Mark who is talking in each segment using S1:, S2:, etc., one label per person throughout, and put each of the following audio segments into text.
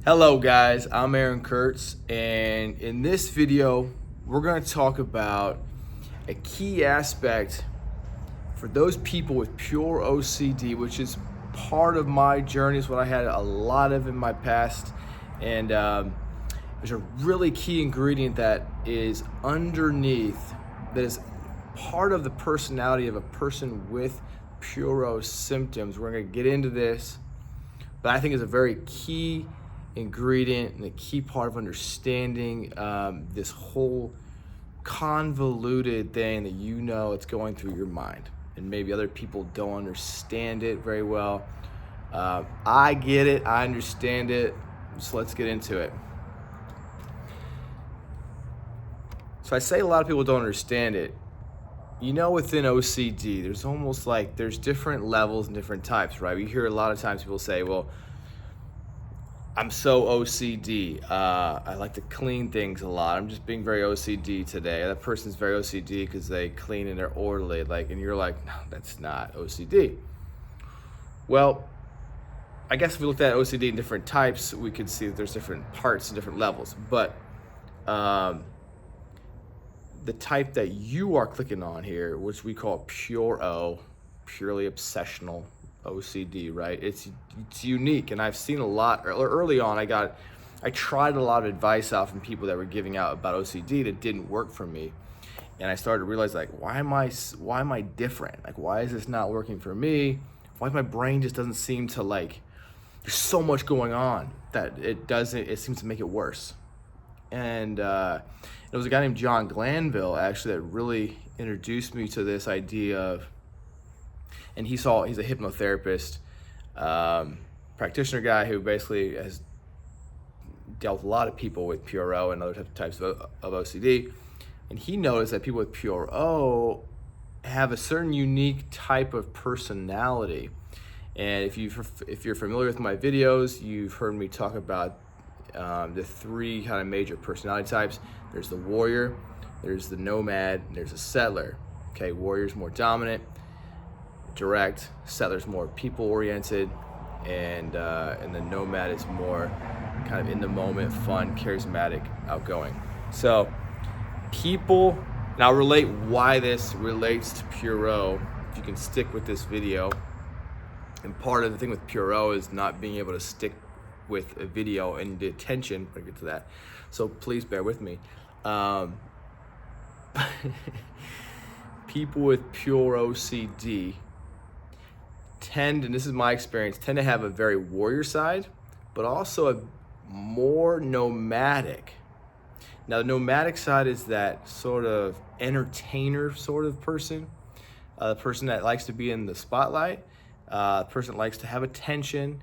S1: Hello guys, I'm Aaron Kurtz, and in this video we're going to talk about a key aspect for those people with pure OCD, which is part of my journey. Is what I had a lot of in my past, and there's a really key ingredient that is underneath, that is part of the personality of a person with pure O symptoms. We're going to get into this, but I think it's a very key ingredient and a key part of understanding this whole convoluted thing that it's going through your mind, and maybe other people don't understand it very well. I get it, I understand it, so let's get into it. So I say a lot of people don't understand it. Within OCD, there's almost like there's different levels and different types, right? We hear a lot of times people say, well, I'm so OCD. I like to clean things a lot. I'm just being very OCD today. That person's very OCD because they clean and they're orderly. And you're like, no, that's not OCD. Well, I guess if we looked at OCD in different types, we could see that there's different parts and different levels. But the type that you are clicking on here, which we call pure O, purely obsessional OCD, right? It's unique, and I've seen a lot early on. I tried a lot of advice out from people that were giving out about OCD that didn't work for me, and I started to realize, why am I different? Why is this not working for me? Why my brain just doesn't seem to there's so much going on that it seems to make it worse. And there was a guy named John Glanville actually that really introduced me to this idea of, and he's a hypnotherapist, practitioner guy who basically has dealt with a lot of people with pure O and other types of OCD. And he noticed that people with pure O have a certain unique type of personality. And if you're familiar with my videos, you've heard me talk about the three kind of major personality types. There's the warrior, there's the nomad, and there's a settler. Okay, warrior's more dominant, direct. Settler's more people-oriented, and the nomad is more kind of in the moment, fun, charismatic, outgoing. So people, and I'll relate why this relates to pure O, if you can stick with this video. And part of the thing with pure O is not being able to stick with a video and the attention. I'll get to that, so please bear with me. People with pure OCD tend, and this is my experience, tend to have a very warrior side, but also a more nomadic. Now, the nomadic side is that sort of entertainer sort of person, the person that likes to be in the spotlight, person that likes to have attention,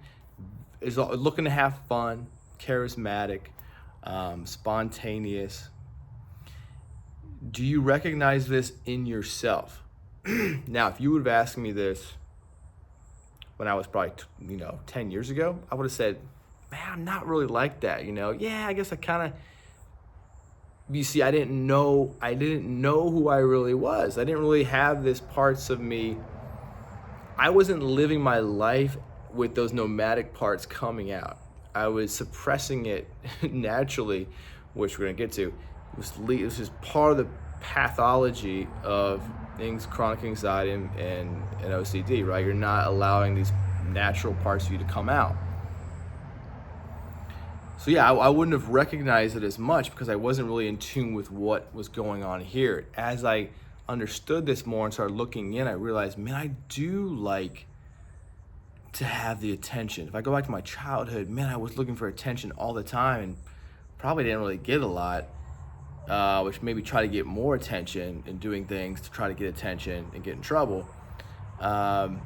S1: is looking to have fun, charismatic, spontaneous. Do you recognize this in yourself? Now, if you would have asked me this when I was probably 10 years ago, I would have said, man, I'm not really like that. Yeah, I guess I kind of, you see, I didn't know who I really was. I didn't really have this parts of me. I wasn't living my life with those nomadic parts coming out. I was suppressing it naturally, which we're gonna get to. It was just part of the pathology of things, chronic anxiety and OCD, right? You're not allowing these natural parts of you to come out. So yeah, I wouldn't have recognized it as much because I wasn't really in tune with what was going on here. As I understood this more and started looking in, I realized, man, I do like to have the attention. If I go back to my childhood, man, I was looking for attention all the time and probably didn't really get a lot, which made me try to get more attention and doing things to try to get attention and get in trouble. Yeah,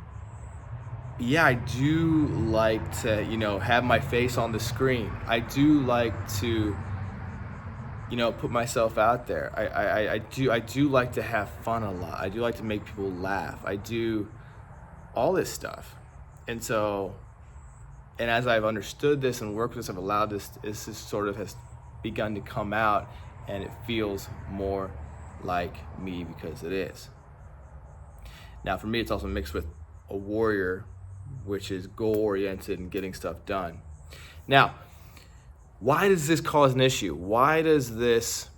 S1: I do like to, have my face on the screen. I do like to, put myself out there. I do like to have fun a lot. I do like to make people laugh. I do all this stuff. And so, and as I've understood this and worked with this, I've allowed this sort of has begun to come out, and it feels more like me because it is. Now, for me, it's also mixed with a warrior, which is goal-oriented and getting stuff done. Now, why does this cause an issue? Why does this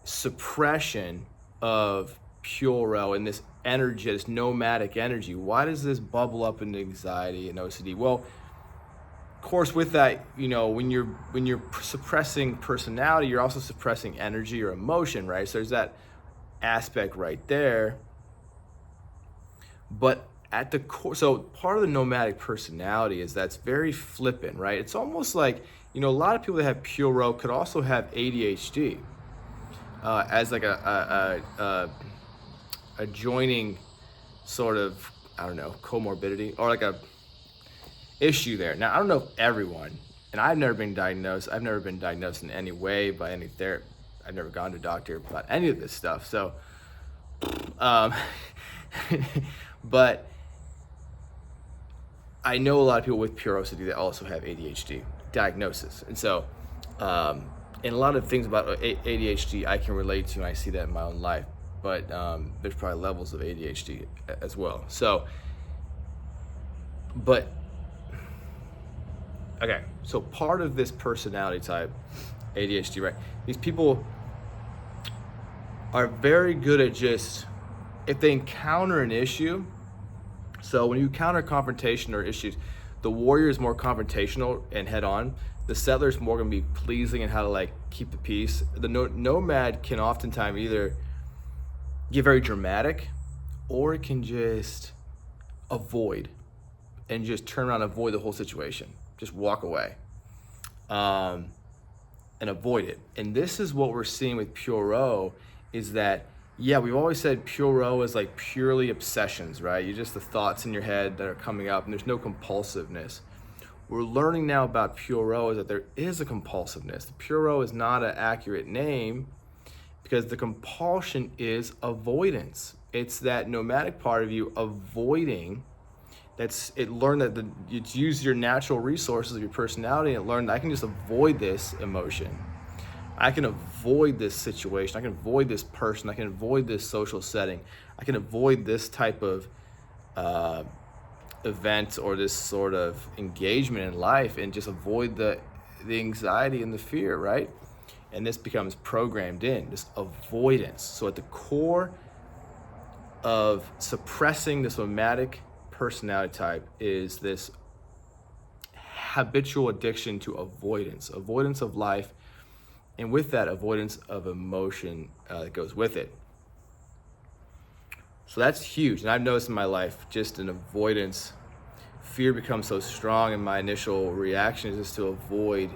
S1: suppression of Pure O and this energy, this nomadic energy, why does this bubble up into anxiety and OCD? Well, of course, with that, when you're suppressing personality, you're also suppressing energy or emotion, right? So there's that aspect right there. But at the core, so part of the nomadic personality is that's very flippant, right? It's almost like, a lot of people that have Pure O could also have ADHD as like a joining sort of, I don't know, comorbidity or like a issue there. Now, I don't know if everyone, and I've never been diagnosed in any way by any therapist. I've never gone to a doctor about any of this stuff. So, but I know a lot of people with Pure OCD that also have ADHD diagnosis. And so, and a lot of things about ADHD I can relate to, and I see that in my own life. But there's probably levels of ADHD as well. So, but, okay, so part of this personality type, ADHD, right? These people are very good at just, if they encounter an issue, so when you encounter confrontation or issues, the warrior is more confrontational and head on. The settler is more gonna be pleasing and how to like keep the peace. The nomad can oftentimes either get very dramatic, or it can just avoid and just turn around and avoid the whole situation. Just walk away and avoid it. And this is what we're seeing with Pure O, is that, yeah, we've always said Pure O is like purely obsessions, right? You're just the thoughts in your head that are coming up and there's no compulsiveness. We're learning now about Pure O is that there is a compulsiveness. The Pure O is not an accurate name because the compulsion is avoidance. It's that nomadic part of you avoiding. It learned that it's use your natural resources of your personality, and it learned that I can just avoid this emotion. I can avoid this situation. I can avoid this person. I can avoid this social setting. I can avoid this type of event or this sort of engagement in life, and just avoid the anxiety and the fear, right? And this becomes programmed in, this avoidance. So at the core of suppressing this nomadic personality type is this habitual addiction to avoidance of life, and with that, avoidance of emotion that goes with it. So that's huge. And I've noticed in my life, just an avoidance, fear becomes so strong, and my initial reaction is just to avoid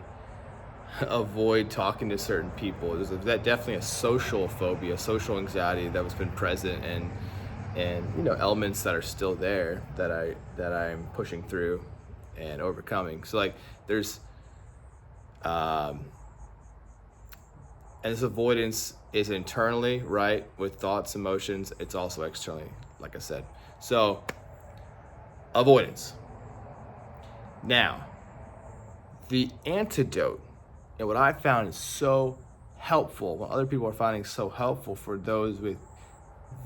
S1: talking to certain people. There's definitely a social phobia, social anxiety that was been present, and elements that are still there that I'm pushing through and overcoming. So like there's and this avoidance is internally, right, with thoughts, emotions. It's also externally, like I said. So avoidance. Now, the antidote, and what I found is so helpful, what other people are finding so helpful for those with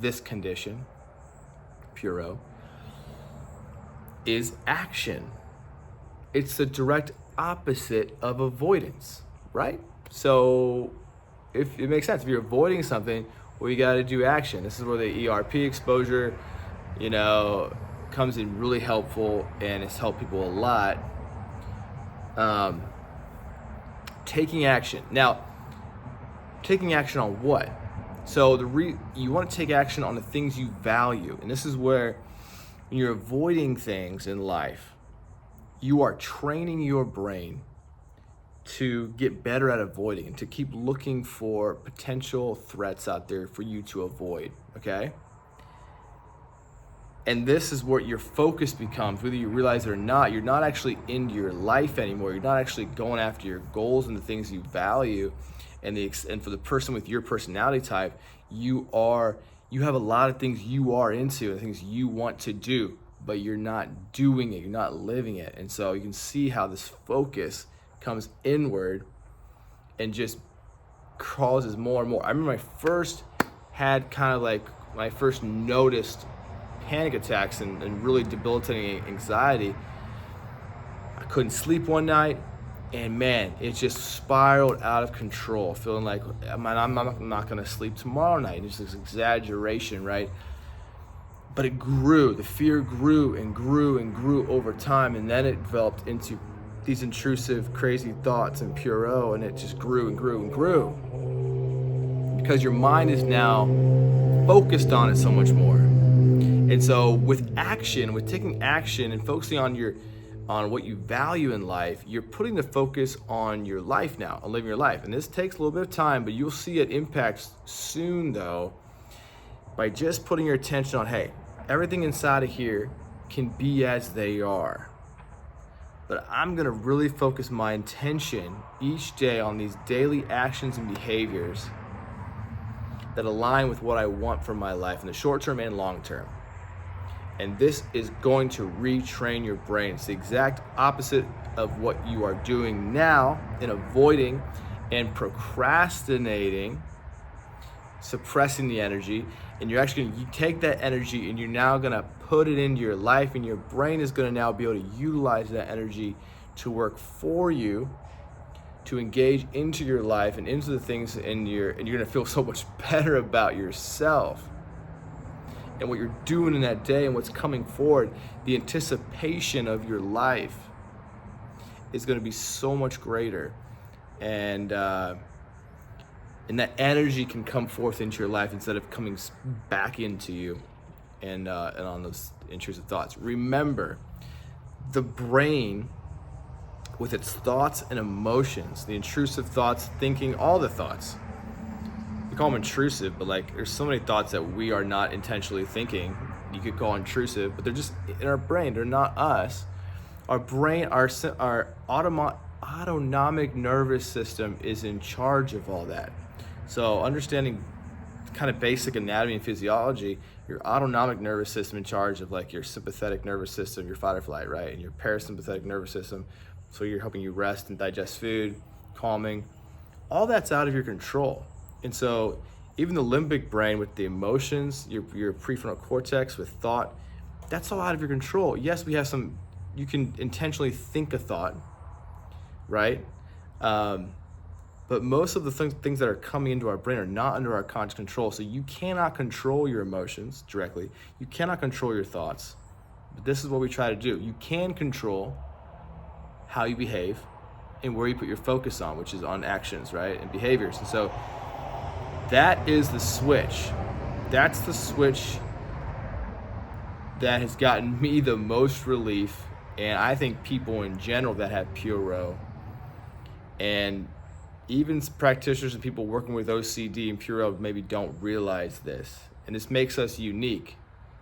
S1: this condition, Pure O, is action. It's the direct opposite of avoidance, right? So if it makes sense, if you're avoiding something, well, you got to do action. This is where the ERP exposure, comes in really helpful, and it's helped people a lot. Taking action. Now, taking action on what? So you want to take action on the things you value. And this is where, when you're avoiding things in life, you are training your brain to get better at avoiding and to keep looking for potential threats out there for you to avoid, okay? And this is where your focus becomes, whether you realize it or not. You're not actually into your life anymore. You're not actually going after your goals and the things you value. And for the person with your personality type, you have a lot of things you are into and things you want to do, but you're not doing it. You're not living it. And so you can see how this focus comes inward and just causes more and more. I remember I first had my first noticed panic attacks and really debilitating anxiety. I couldn't sleep one night. And man, it just spiraled out of control, feeling like, man, I'm not gonna sleep tomorrow night. It's this exaggeration, right? But it grew, the fear grew and grew and grew over time, and then it developed into these intrusive, crazy thoughts and Pure O, and it just grew and grew and grew. Because your mind is now focused on it so much more. And so with action, with taking action and focusing on what you value in life, you're putting the focus on your life now, on living your life. And this takes a little bit of time, but you'll see it impacts soon though, by just putting your attention on, hey, everything inside of here can be as they are. But I'm gonna really focus my intention each day on these daily actions and behaviors that align with what I want from my life in the short term and long term. And this is going to retrain your brain. It's the exact opposite of what you are doing now in avoiding and procrastinating, suppressing the energy. And you're actually gonna take that energy and you're now gonna put it into your life, and your brain is gonna now be able to utilize that energy to work for you, to engage into your life and into the things and you're gonna feel so much better about yourself and what you're doing in that day and what's coming forward. The anticipation of your life is gonna be so much greater. And that energy can come forth into your life instead of coming back into you and on those intrusive thoughts. Remember, the brain, with its thoughts and emotions, the intrusive thoughts, thinking, all the thoughts, we call them intrusive, but like there's so many thoughts that we are not intentionally thinking, you could call intrusive, but they're just in our brain, they're not us. Our brain, our autonomic nervous system is in charge of all that. So understanding kind of basic anatomy and physiology, your autonomic nervous system in charge of like your sympathetic nervous system, your fight or flight, right? And your parasympathetic nervous system, so you're helping you rest and digest food, calming, all that's out of your control. And so even the limbic brain with the emotions, your prefrontal cortex with thought, that's all out of your control. Yes, we have some, you can intentionally think a thought, right? But most of the things that are coming into our brain are not under our conscious control. So you cannot control your emotions directly. You cannot control your thoughts. But this is what we try to do. You can control how you behave and where you put your focus on, which is on actions, right? And behaviors. And so that is the switch. That's the switch that has gotten me the most relief. And I think people in general that have Pure O, and even practitioners and people working with OCD and Pure O maybe don't realize this. And this makes us unique.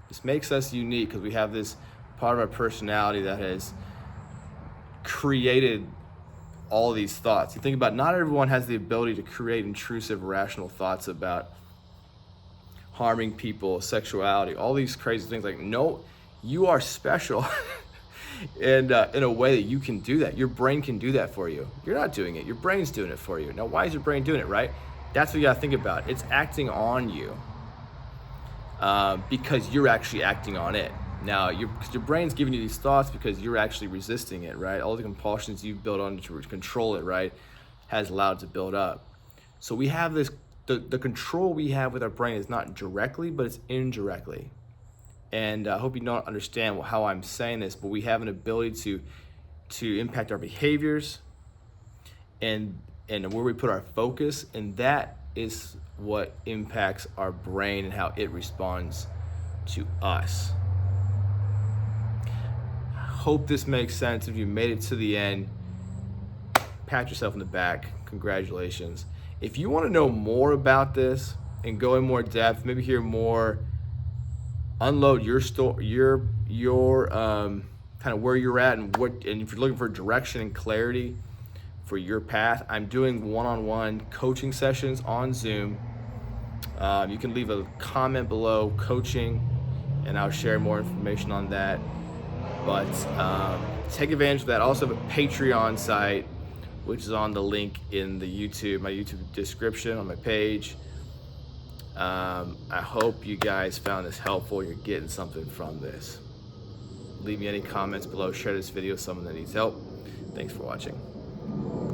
S1: This makes us unique because we have this part of our personality that has created all these thoughts. You think about, not everyone has the ability to create intrusive, irrational thoughts about harming people, sexuality, all these crazy things. Like, no, you are special. And in a way that you can do that. Your brain can do that for you. You're not doing it. Your brain's doing it for you. Now, why is your brain doing it, right? That's what you gotta think about. It's acting on you because you're actually acting on it. Now, your brain's giving you these thoughts because you're actually resisting it, right? All the compulsions you've built on to control it, right, has allowed it to build up. So we have this, the control we have with our brain is not directly, but it's indirectly. And I hope you don't understand how I'm saying this, but we have an ability to impact our behaviors and where we put our focus, and that is what impacts our brain and how it responds to us. I hope this makes sense. If you made it to the end, pat yourself on the back. Congratulations. If you want to know more about this and go in more depth, maybe hear more, unload your story, your kind of where you're at and if you're looking for direction and clarity for your path, I'm doing one-on-one coaching sessions on Zoom. You can leave a comment below, coaching, and I'll share more information on that. But take advantage of that. I also have a Patreon site, which is on the link in my YouTube description on my page. I hope you guys found this helpful. You're getting something from this. Leave me any comments below. Share this video with someone that needs help. Thanks for watching.